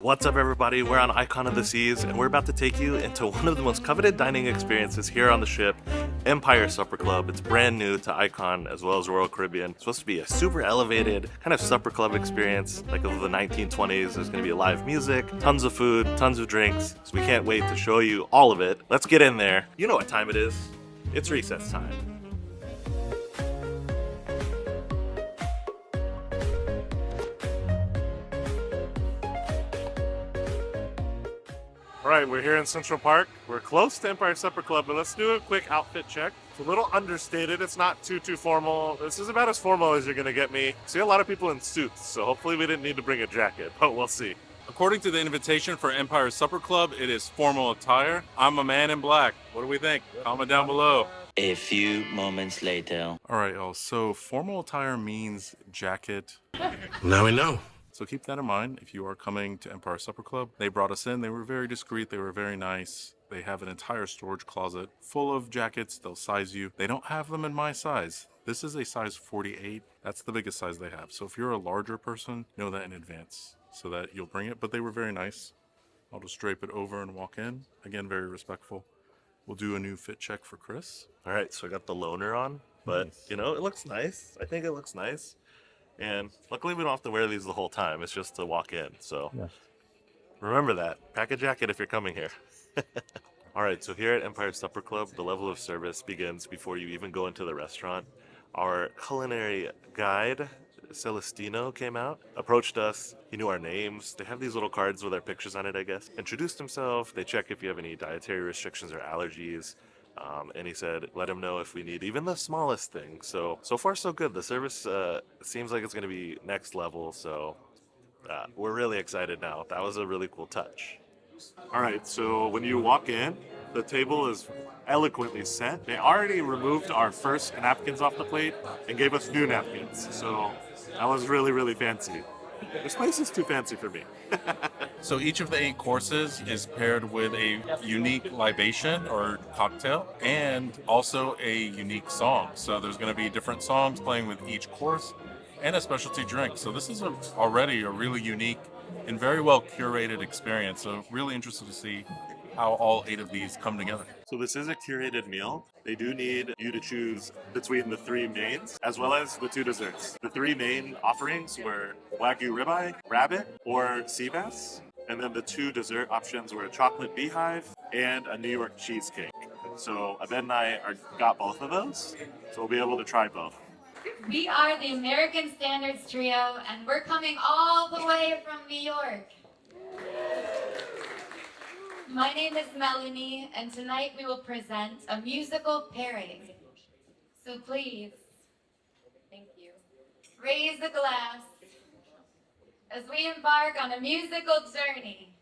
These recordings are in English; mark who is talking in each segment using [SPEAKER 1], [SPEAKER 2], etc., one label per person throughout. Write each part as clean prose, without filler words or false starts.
[SPEAKER 1] What's up, everybody? We're on Icon of the Seas, and we're about to take you into one of the most coveted dining experiences here on the ship, Empire Supper Club. It's brand new to Icon as well as Royal Caribbean. It's supposed to be a super elevated kind of supper club experience, like of the 1920s. There's going to be live music, tons of food, tons of drinks. So we can't wait to show you all of it. Let's get in there. You know what time it is. It's recess time. All right, we're here in Central Park. We're close to Empire Supper Club, but let's do a quick outfit check. It's a little understated. It's not too formal. This is about as formal as you're gonna get me. See a lot of people in suits, so hopefully we didn't need to bring a jacket, but we'll see.
[SPEAKER 2] According to the invitation for Empire Supper Club, it is formal attire. I'm a man in black. What do we think? Comment down below.
[SPEAKER 3] A few moments later.
[SPEAKER 2] All right, y'all. So formal attire means jacket.
[SPEAKER 4] Now we know.
[SPEAKER 2] So keep that in mind if you are coming to Empire Supper Club. They brought us in. They were very discreet. They were very nice. They have an entire storage closet full of jackets. They'll size you. They don't have them in my size. This is a size 48. That's the biggest size they have. So if you're a larger person, know that in advance so that you'll bring it. But they were very nice. I'll just drape it over and walk in. Again, very respectful. We'll do a new fit check for Chris.
[SPEAKER 1] All right, so I got the loner on, but you know, it looks nice. I think it looks nice. And luckily we don't have to wear these the whole time. It's just to walk in. So remember that. Pack a jacket if you're coming here. All right, so here at Empire Supper Club, the level of service begins before you even go into the restaurant. Our culinary guide, Celestino, came out, approached us. He knew our names. They have these little cards with our pictures on it, I guess. Introduced himself. They check if you have any dietary restrictions or allergies. And he said, let him know if we need even the smallest thing. So far, so good. The service seems like it's going to be next level. So we're really excited now. That was a really cool touch. All right, so when you walk in, the table is eloquently set. They already removed our first napkins off the plate and gave us new napkins. So that was really, really fancy. This place is too fancy for me.
[SPEAKER 2] So each of the 8 courses is paired with a unique libation or cocktail and also a unique song. So there's going to be different songs playing with each course and a specialty drink. So this is already a really unique and very well curated experience. So really interested to see how all 8 of these come together.
[SPEAKER 1] So this is a curated meal. They do need you to choose between the 3 mains as well as the 2 desserts. The 3 main offerings were Wagyu ribeye, rabbit, or sea bass. And then the 2 dessert options were a chocolate beehive and a New York cheesecake. So Abed and I got both of those, so we'll be able to try both.
[SPEAKER 5] We are the American Standards Trio, and we're coming all the way from New York. My name is Melanie, and tonight we will present a musical pairing. So please, thank you, raise a glass as we embark on a musical journey.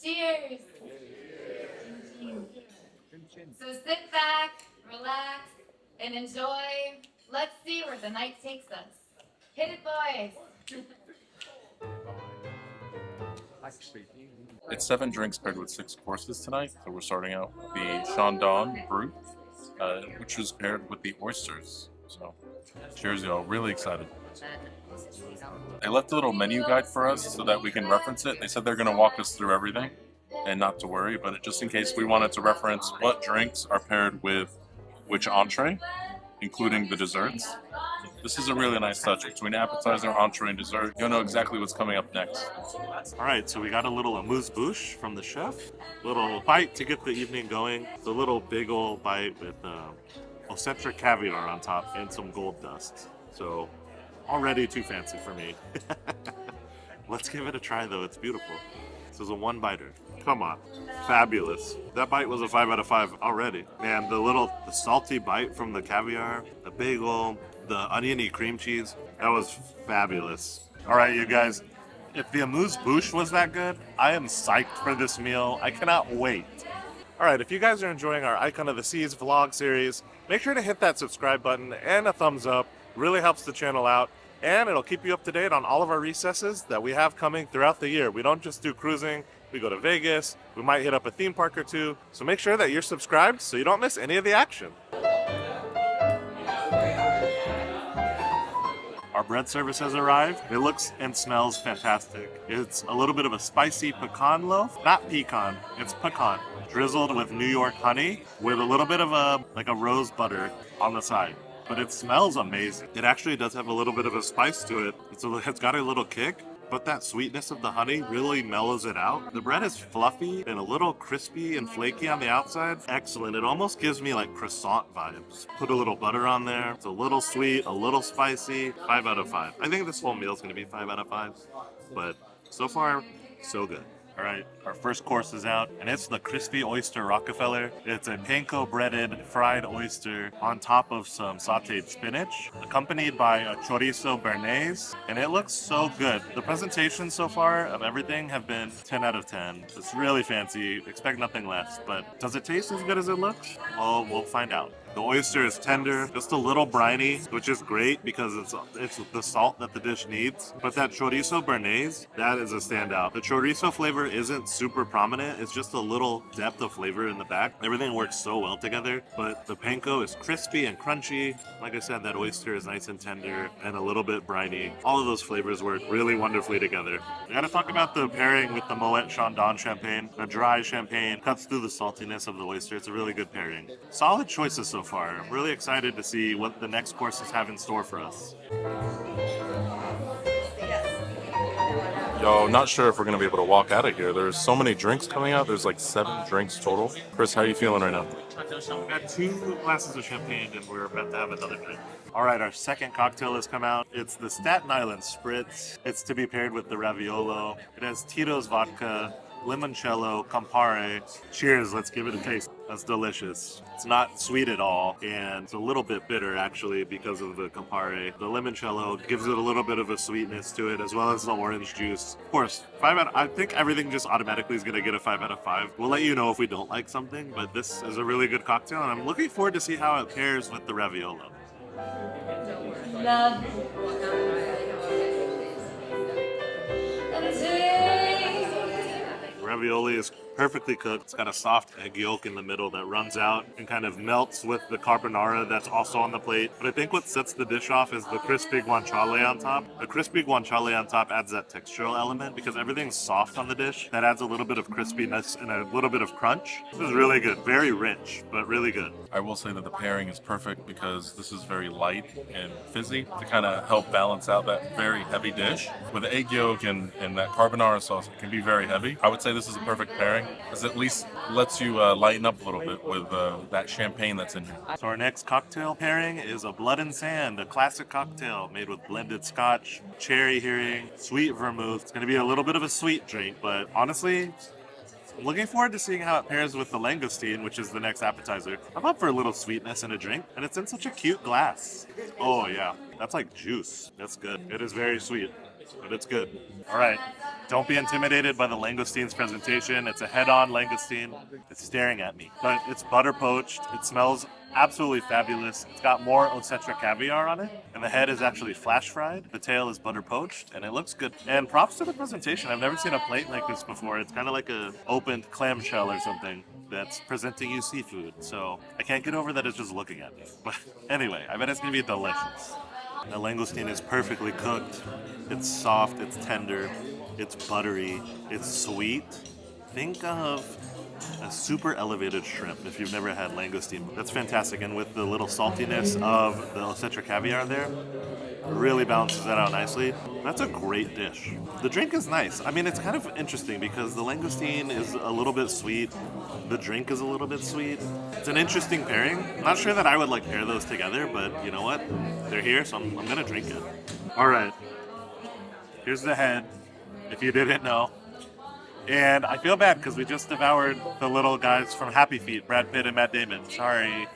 [SPEAKER 5] Cheers! So sit back, relax, and enjoy. Let's see where the night takes us. Hit it, boys!
[SPEAKER 2] It's 7 drinks paired with 6 courses tonight. So we're starting out with the Chandon Brut, which was paired with the oysters. So cheers, y'all. Really excited. They left a little menu guide for us so that we can reference it. They said they're going to walk us through everything and not to worry, but just in case we wanted to reference what drinks are paired with which entree, including the desserts. This is a really nice touch. Between appetizer, entree, and dessert, you'll know exactly what's coming up next.
[SPEAKER 1] All right, so we got a little Amuse-Bouche from the chef. Little bite to get the evening going. It's a little big old bite with eccentric caviar on top and some gold dust. So already too fancy for me. Let's give it a try though, it's beautiful. This is a 1-biter. Come on, fabulous. That bite was a 5 out of 5 already. Man, the salty bite from the caviar, the bagel, the oniony cream cheese, that was fabulous. All right, you guys, if the Amuse-Bouche was that good, I am psyched for this meal. I cannot wait. All right, if you guys are enjoying our Icon of the Seas vlog series, make sure to hit that subscribe button and a thumbs up. Really helps the channel out. And it'll keep you up to date on all of our recesses that we have coming throughout the year. We don't just do cruising, we go to Vegas, we might hit up a theme park or 2. So make sure that you're subscribed so you don't miss any of the action.
[SPEAKER 2] Our
[SPEAKER 1] bread service has arrived. It looks and smells fantastic. It's a little bit of a spicy pecan loaf. Not pecan, it's pecan. Drizzled with New York honey with a little bit of a rose butter on the side. But it smells amazing. It actually does have a little bit of a spice to it. It's got a little kick, but that sweetness of the honey really mellows it out. The bread is fluffy and a little crispy and flaky on the outside. Excellent. It almost gives me like croissant vibes. Put a little butter on there. It's a little sweet, a little spicy. 5 out of 5. I think this whole meal is going to be 5 out of 5. But so far, so good. All right, our first course is out, and it's the crispy oyster Rockefeller. It's a panko breaded fried oyster on top of some sauteed spinach, accompanied by a chorizo béarnaise, and it looks so good. The presentations so far of everything have been 10 out of 10. It's really fancy, expect nothing less, but does it taste as good as it looks? Well, we'll find out. The oyster is tender, just a little briny, which is great because it's the salt that the dish needs. But that chorizo béarnaise, that is a standout. The chorizo flavor isn't super prominent. It's just a little depth of flavor in the back. Everything works so well together, but the panko is crispy and crunchy. Like I said, that oyster is nice and tender and a little bit briny. All of those flavors work really wonderfully together. I gotta talk about the pairing with the Moet Chandon champagne. The dry champagne cuts through the saltiness of the oyster. It's a really good pairing. Solid choices so far. I'm really excited to see what the next courses have in store for us.
[SPEAKER 2] Yo, not sure if we're gonna be able to walk out of here. There's so many drinks coming out. There's like 7 drinks total. Chris, how are you feeling right now?
[SPEAKER 1] We've got 2 glasses of champagne and we're about to have another drink. All right, our second cocktail has come out. It's the Staten Island Spritz. It's to be paired with the Raviolo. It has Tito's vodka, limoncello, Campari. Cheers, let's give it a taste. That's delicious. It's not sweet at all, and it's a little bit bitter actually because of the Campari. The limoncello gives it a little bit of a sweetness to it, as well as the orange juice. Of course, I think everything just automatically is gonna get a 5 out of 5. We'll let you know if we don't like something, but this is a really good cocktail, and I'm looking forward to see how it pairs with the Raviolo.
[SPEAKER 5] Love.
[SPEAKER 1] Ravioli is perfectly cooked. It's got a soft egg yolk in the middle that runs out and kind of melts with the carbonara that's also on the plate. But I think what sets the dish off is the crispy guanciale on top. The crispy guanciale on top adds that textural element because everything's soft on the dish. That adds a little bit of crispiness and a little bit of crunch. This is really good. Very rich, but really good.
[SPEAKER 2] I will say that the pairing is perfect because this is very light and fizzy to kind of help balance out that very heavy dish. With the egg yolk and that carbonara sauce, it can be very heavy. I would say this is a perfect pairing because it at least lets you lighten up a little bit with that champagne that's in here.
[SPEAKER 1] So our next cocktail pairing is a Blood and Sand, a classic cocktail made with blended scotch, cherry heering, sweet vermouth. It's going to be a little bit of a sweet drink, but honestly, I'm looking forward to seeing how it pairs with the langoustine, which is the next appetizer. I'm up for a little sweetness in a drink, and it's in such a cute glass. Oh yeah, that's like juice. That's good. It is very sweet, but it's good. All right, don't be intimidated by the langoustine's presentation. It's a head-on langoustine. It's staring at me, but it's butter poached. It smells absolutely fabulous. It's got more Ocetra caviar on it, and the head is actually flash fried. The tail is butter poached, and it looks good. And props to the presentation. I've never seen a plate like this before. It's kind of like a opened clamshell or something that's presenting you seafood. So I can't get over that it's just looking at me. But anyway, I bet it's gonna be delicious. The langoustine is perfectly cooked. It's soft, it's tender, it's buttery, it's sweet. Think of a super elevated shrimp if you've never had langoustine. That's fantastic, and with the little saltiness of the Ocetra caviar there, really balances that out nicely. That's a great dish. The drink is nice. I mean, it's kind of interesting because the langoustine is a little bit sweet. The drink is a little bit sweet. It's an interesting pairing. I'm not sure that I would like pair those together, but you know what? They're here, so I'm gonna drink it. All right. Here's the head, if you didn't know. And I feel bad because we just devoured the little guys from Happy Feet, Brad Pitt and Matt Damon. Sorry.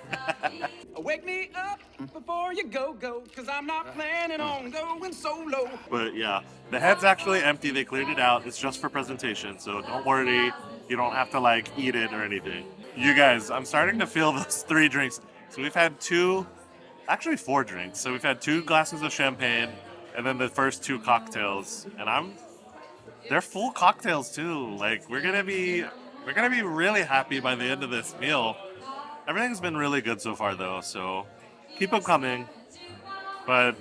[SPEAKER 4] Wake me up before you go, cause I'm not planning on going solo.
[SPEAKER 1] But yeah, the head's actually empty. They cleared it out. It's just for presentation, so don't worry. You don't have to like eat it or anything. You guys, I'm starting to feel those 3 drinks. So we've had 4 drinks. So we've had 2 glasses of champagne and then the first 2 cocktails. And they're full cocktails too. Like we're gonna be really happy by the end of this meal. Everything's been really good so far though, so keep them coming. But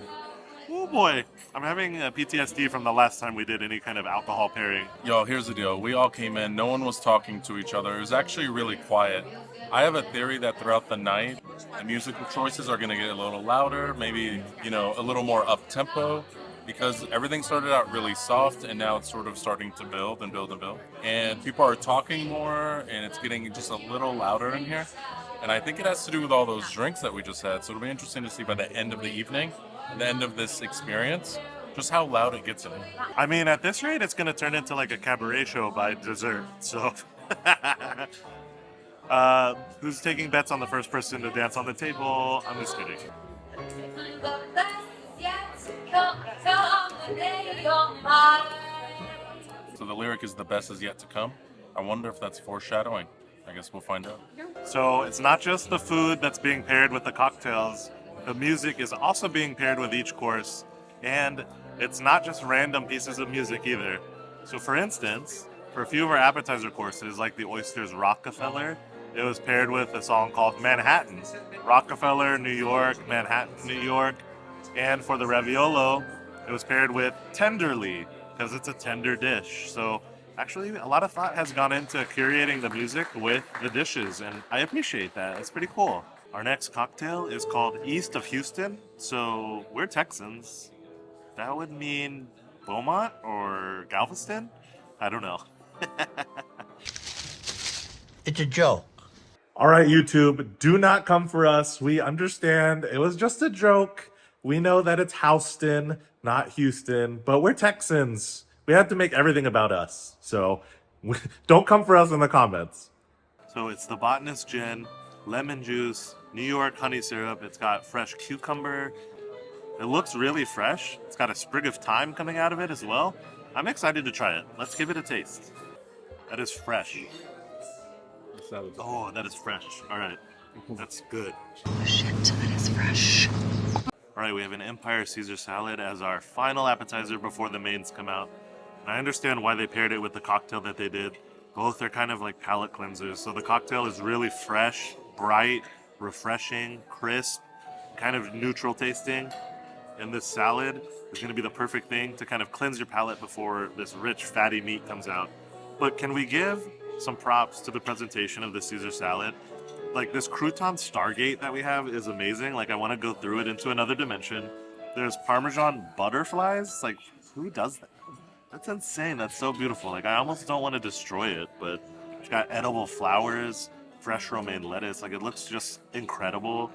[SPEAKER 1] oh boy, I'm having PTSD from the last time we did any kind of alcohol pairing.
[SPEAKER 2] Yo, here's the deal. We all came in. No one was talking to each other. It was actually really quiet. I have a theory that throughout the night, the musical choices are going to get a little louder, maybe, a little more up-tempo, because everything started out really soft, and now it's sort of starting to build and build and build. And people are talking more, and it's getting just a little louder in here. And I think it has to do with all those drinks that we just had. So it'll be interesting to see by the end of the evening, the end of this experience, just how loud it gets in it.
[SPEAKER 1] I mean, at this rate, it's going to turn into like a cabaret show by dessert. So, who's taking bets on the first person to dance on the table? I'm just kidding.
[SPEAKER 5] The best is yet to come the day you're mine.
[SPEAKER 2] So the lyric is "the best is yet to come." I wonder if that's foreshadowing. I guess we'll find out.
[SPEAKER 1] So it's not just the food that's being paired with the cocktails. The music is also being paired with each course. And it's not just random pieces of music either. So for instance, for a few of our appetizer courses, like the Oysters Rockefeller, it was paired with a song called Manhattan. Rockefeller, New York, Manhattan, New York. And for the Raviolo, it was paired with Tenderly, because it's a tender dish. So actually, a lot of thought has gone into curating the music with the dishes, and I appreciate that. It's pretty cool. Our next cocktail is called East of Houston. So we're Texans. That would mean Beaumont or Galveston? I don't know.
[SPEAKER 6] It's a joke.
[SPEAKER 1] All right, YouTube, do not come for us. We understand it was just a joke. We know that it's Houston, not Houston, but we're Texans. We had to make everything about us. So don't come for us in the comments. So it's the Botanist Gin, lemon juice, New York honey syrup. It's got fresh cucumber. It looks really fresh. It's got a sprig of thyme coming out of it as well. I'm excited to try it. Let's give it a taste. That is fresh. Oh, that is fresh. All right. That's good.
[SPEAKER 7] Oh shit, that is fresh.
[SPEAKER 1] All right, we have an Empire Caesar salad as our final appetizer before the mains come out. And I understand why they paired it with the cocktail that they did. Both are kind of like palate cleansers. So the cocktail is really fresh, bright, refreshing, crisp, kind of neutral tasting. And this salad is going to be the perfect thing to kind of cleanse your palate before this rich, fatty meat comes out. But can we give some props to the presentation of the Caesar salad? Like, this crouton Stargate that we have is amazing. Like, I want to go through it into another dimension. There's Parmesan butterflies. Like, who does that? That's insane. That's so beautiful. Like, I almost don't want to destroy it, but it's got edible flowers, fresh romaine lettuce. Like, it looks just incredible.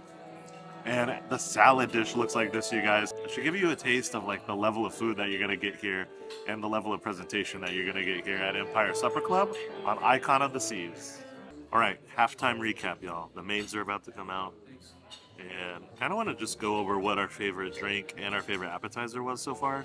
[SPEAKER 1] And the salad dish looks like this, you guys. It should give you a taste of like the level of food that you're gonna get here and the level of presentation that you're gonna get here at Empire Supper Club on Icon of the Seas. All right, halftime recap, y'all. The mains are about to come out. And I kind of want to just go over what our favorite drink and our favorite appetizer was so far.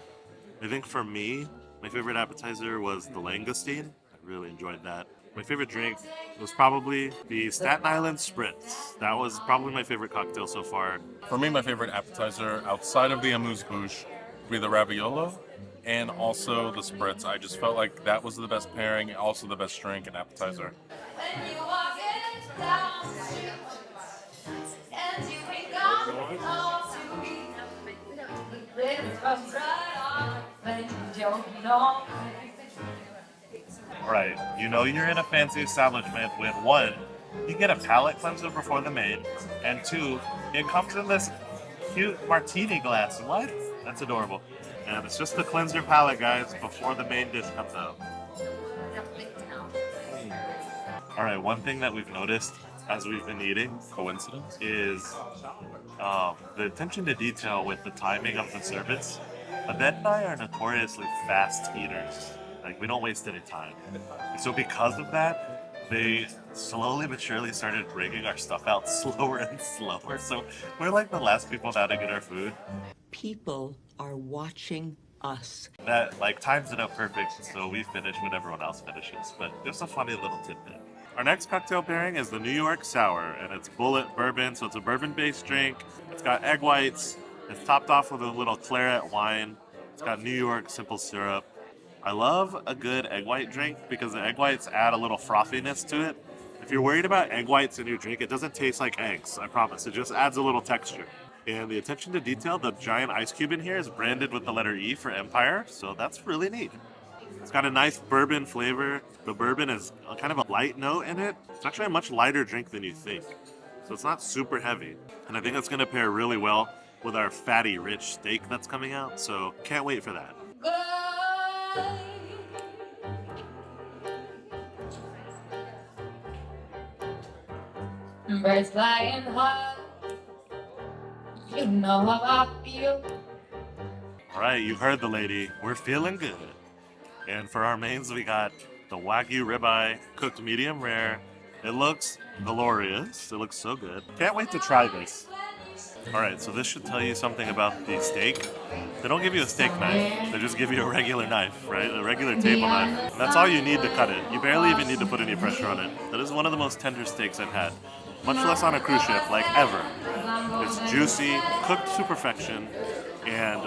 [SPEAKER 1] I think for me, my favorite appetizer was the langoustine. I really enjoyed that. My favorite drink was probably the Staten Island Spritz. That was probably my favorite cocktail so far.
[SPEAKER 2] For me, my favorite appetizer outside of the Amuse-Bouche would be the Raviolo and also the Spritz. I just felt like that was the best pairing, also the best drink and appetizer.
[SPEAKER 5] When you walk it down the street, and you ain't got no to be. The glitter comes right on when you don't know.
[SPEAKER 1] All right, you know you're in a fancy establishment when one, you get a palate cleanser before the main, and two, it comes in this cute martini glass. What? That's adorable. And it's just to cleanse your palate, guys, before the main dish comes out. All right, one thing that we've noticed as we've been eating,
[SPEAKER 2] Coincidence?
[SPEAKER 1] is the attention to detail with the timing of the service. Adette and I are notoriously fast eaters. Like, we don't waste any time. So because of that, they slowly but surely started bringing our stuff out slower and slower. So we're like the last people now to get our food.
[SPEAKER 7] People are watching us.
[SPEAKER 1] That, like, times it up perfect, so we finish when everyone else finishes. But just a funny little tidbit. Our next cocktail pairing is the New York Sour, and it's bullet bourbon, so it's a bourbon-based drink. It's got egg whites. It's topped off with a little claret wine. It's got New York simple syrup. I love a good egg white drink because the egg whites add a little frothiness to it. If you're worried about egg whites in your drink, it doesn't taste like eggs, I promise. It just adds a little texture. And the attention to detail, the giant ice cube in here is branded with the letter E for Empire, so that's really neat. It's got a nice bourbon flavor. The bourbon is kind of a light note in it. It's actually a much lighter drink than you think. So it's not super heavy. And I think that's gonna pair really well with our fatty, rich steak that's coming out. So can't wait for that.
[SPEAKER 5] Birds flying high, you know how I feel.
[SPEAKER 1] All right, you've heard the lady. We're feeling good. And for our mains, we got the Wagyu ribeye, cooked medium rare. It looks glorious. It looks so good. Can't wait to try this. All right, so this should tell you something about the steak. They don't give you a steak knife. They just give you a regular knife, right? A regular table knife. And that's all you need to cut it. You barely even need to put any pressure on it. That is one of the most tender steaks I've had. Much less on a cruise ship, like ever. It's juicy, cooked to perfection, and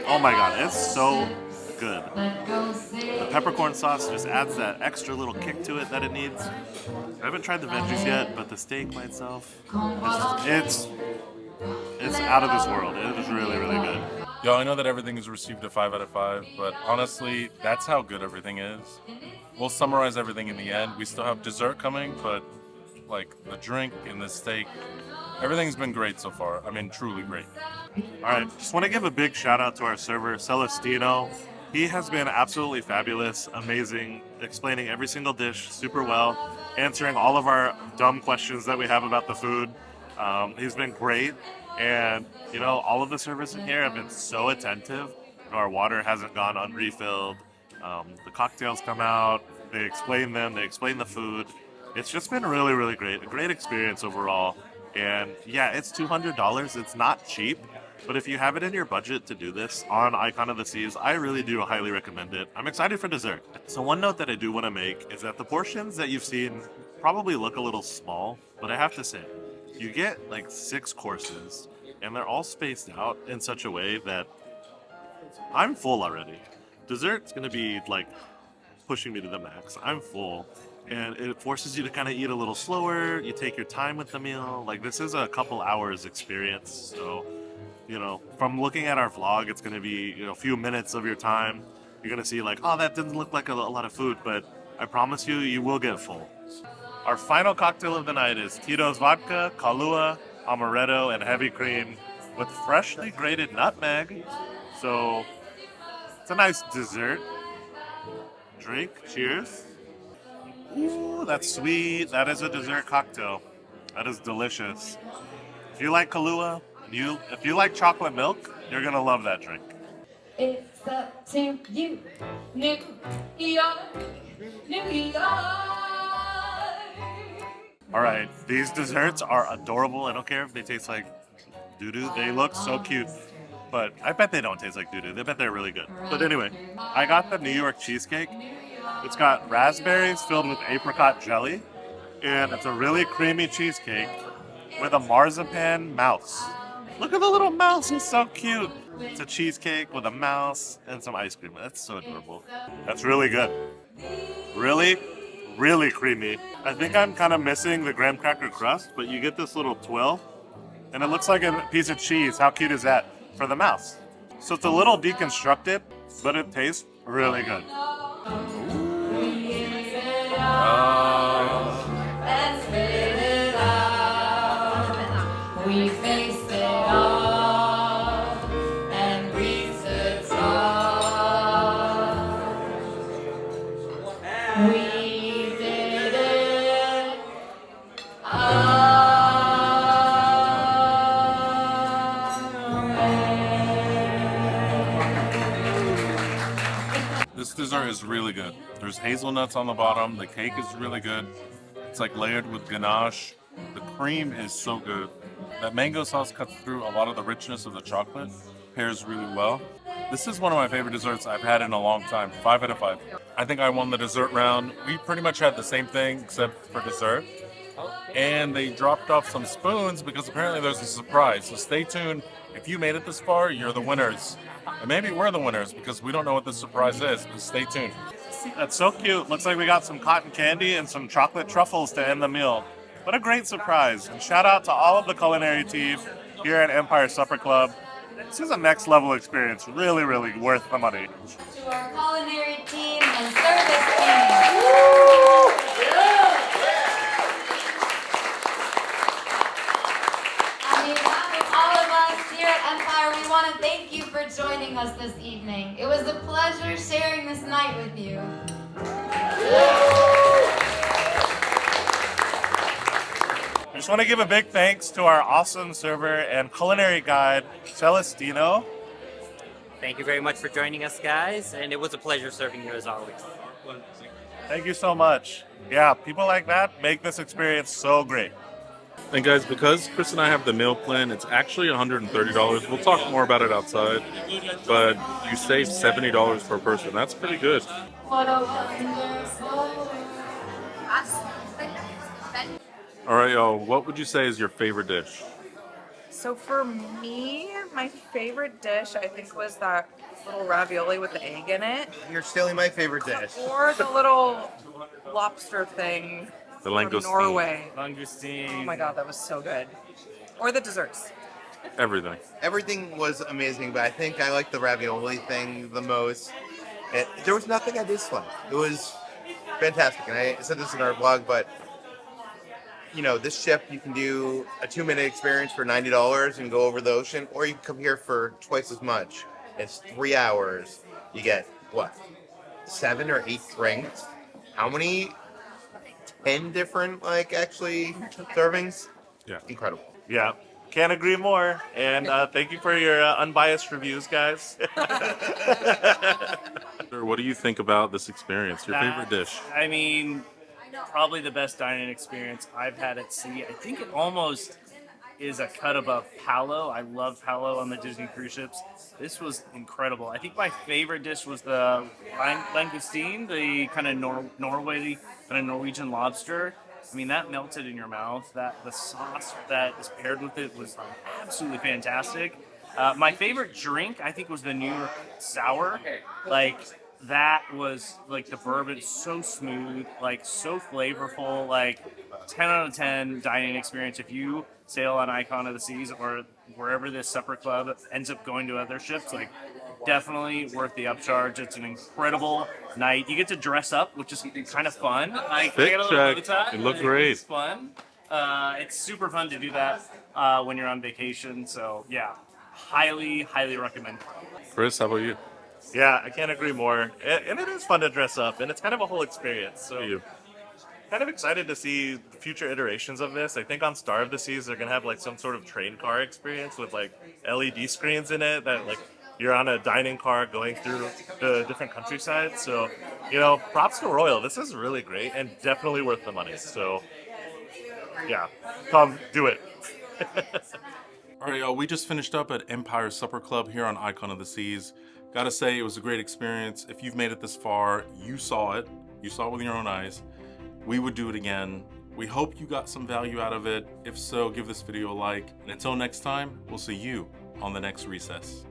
[SPEAKER 1] oh my god, it's so good. The peppercorn sauce just adds that extra little kick to it that it needs. I haven't tried the veggies yet, but the steak by itself, it's out of this world. It is really, really good.
[SPEAKER 2] Yo, I know that everything is received a 5 out of 5, but honestly, that's how good everything is. We'll summarize everything in the end. We still have dessert coming, but like the drink and the steak, everything's been great so far. I mean, truly great.
[SPEAKER 1] All right, just want to give a big shout out to our server, Celestino. He has been absolutely fabulous, amazing, explaining every single dish super well, answering all of our dumb questions that we have about the food. He's been great, and you know, all of the servers in here have been so attentive. You know, our water hasn't gone unrefilled. The cocktails come out, they explain them, they explain the food. It's just been really, really great. A great experience overall. And yeah, it's $200. It's not cheap. But if you have it in your budget to do this on Icon of the Seas, I really do highly recommend it. I'm excited for dessert. So one note that I do want to make is that the portions that you've seen probably look a little small, but I have to say, you get like 6 courses, and they're all spaced out in such a way that I'm full already. Dessert's going to be like pushing me to the max. I'm full. And it forces you to kind of eat a little slower. You take your time with the meal. Like, this is a couple hours experience. So, you know, from looking at our vlog, it's going to be, you know, a few minutes of your time. You're going to see like, oh, that didn't look like a lot of food, but I promise you, you will get full. Our final cocktail of the night is Tito's Vodka, Kahlua, Amaretto, and Heavy Cream with freshly grated nutmeg. So, it's a nice dessert drink. Cheers. Ooh, that's sweet. That is a dessert cocktail. That is delicious. If you like Kahlua, if you like chocolate milk, you're gonna love that drink.
[SPEAKER 5] It's up to you, New York, New York.
[SPEAKER 1] All right, these desserts are adorable. I don't care if they taste like doo-doo. They look so cute, but I bet they don't taste like doo-doo. I bet they're really good. But anyway, I got the New York cheesecake. It's got raspberries filled with apricot jelly, and it's a really creamy cheesecake with a marzipan mouse. Look at the little mouse, it's so cute. It's a cheesecake with a mouse and some ice cream. That's so adorable. That's really good. Really, really creamy. I think I'm kind of missing the graham cracker crust, but you get this little twill, and it looks like a piece of cheese. How cute is that for the mouse? So it's a little deconstructed, but it tastes really good.
[SPEAKER 5] We faced it all and reached the top. We did it
[SPEAKER 2] This dessert is really good. There's hazelnuts on the bottom. The cake is really good. It's like layered with ganache. The cream is so good. That mango sauce cuts through a lot of the richness of the chocolate. Pairs really well. This is one of my favorite desserts I've had in a long time. 5 out of 5. I think I won the dessert round. We pretty much had the same thing except for dessert. And they dropped off some spoons because apparently there's a surprise. So stay tuned. If you made it this far, you're the winners. And maybe we're the winners because we don't know what the surprise is. But stay tuned.
[SPEAKER 1] That's so cute. Looks like we got some cotton candy and some chocolate truffles to end the meal. What a great surprise. And shout out to all of the culinary team here at Empire Supper Club. This is a next level experience. Really, really worth the money.
[SPEAKER 5] To our culinary team and service team. On behalf of all of us here at Empire, we want to thank you for joining us this evening. It was a pleasure sharing this night with you.
[SPEAKER 1] I just want to give a big thanks to our awesome server and culinary guide, Celestino.
[SPEAKER 6] Thank you very much for joining us, guys, and it was a pleasure serving you as always.
[SPEAKER 1] Thank you so much. Yeah, people like that make this experience so great.
[SPEAKER 8] And guys, because Chris and I have the meal plan, it's actually $130. We'll talk more about it outside, but you save $70 per person. That's pretty good.
[SPEAKER 5] What a wonderful.
[SPEAKER 8] All right, y'all, what would you say is your favorite dish?
[SPEAKER 9] So for me, my favorite dish I think was that little ravioli with the egg in it,
[SPEAKER 10] You're stealing my favorite dish.
[SPEAKER 9] or the little lobster thing
[SPEAKER 8] The
[SPEAKER 9] from
[SPEAKER 8] langoustine.
[SPEAKER 9] Norway.
[SPEAKER 6] Langoustine.
[SPEAKER 9] Oh my god, that was so good. Or the desserts.
[SPEAKER 8] Everything.
[SPEAKER 10] Everything was amazing, but I think I like the ravioli thing the most. There was nothing I disliked. It was fantastic, and I said this in our blog, but you know, this ship, you can do a 2-minute experience for $90 and go over the ocean, or you can come here for twice as much. It's 3 hours. You get, what, 7 or 8 drinks? How many? 10 different, actually, servings?
[SPEAKER 8] Yeah.
[SPEAKER 10] Incredible.
[SPEAKER 1] Yeah, can't agree more. And thank you for your unbiased reviews, guys.
[SPEAKER 8] What do you think about this experience? Your favorite dish?
[SPEAKER 6] I mean, probably the best dining experience I've had at sea. I think it almost is a cut above Palo. I love Palo on the Disney cruise ships. This was incredible. I think my favorite dish was the langoustine, the kind of Norway, kind of Norwegian lobster. I mean, that melted in your mouth. The sauce that is paired with it was absolutely fantastic. My favorite drink, I think, was the New York Sour. That was the bourbon, so smooth, so flavorful, 10 out of 10 dining experience. If you sail on Icon of the Seas or wherever this supper club ends up going to other ships, definitely worth the upcharge. It's an incredible night. You get to dress up, which is kind of fun.
[SPEAKER 8] Fit check. It looked great.
[SPEAKER 6] It's fun. It's super fun to do that when you're on vacation. So yeah, highly, highly recommend.
[SPEAKER 8] Chris, how about you?
[SPEAKER 1] Yeah, I can't agree more. And it is fun to dress up, and it's kind of a whole experience. So, kind of excited to see future iterations of this. I think on Star of the Seas, they're going to have some sort of train car experience with LED screens in it that you're on a dining car going through the different countryside. So, props to Royal. This is really great and definitely worth the money. So, yeah, come do it.
[SPEAKER 8] All right, y'all, we just finished up at Empire Supper Club here on Icon of the Seas. Gotta say, it was a great experience. If you've made it this far, you saw it. You saw it with your own eyes. We would do it again. We hope you got some value out of it. If so, give this video a like. And until next time, we'll see you on the next recess.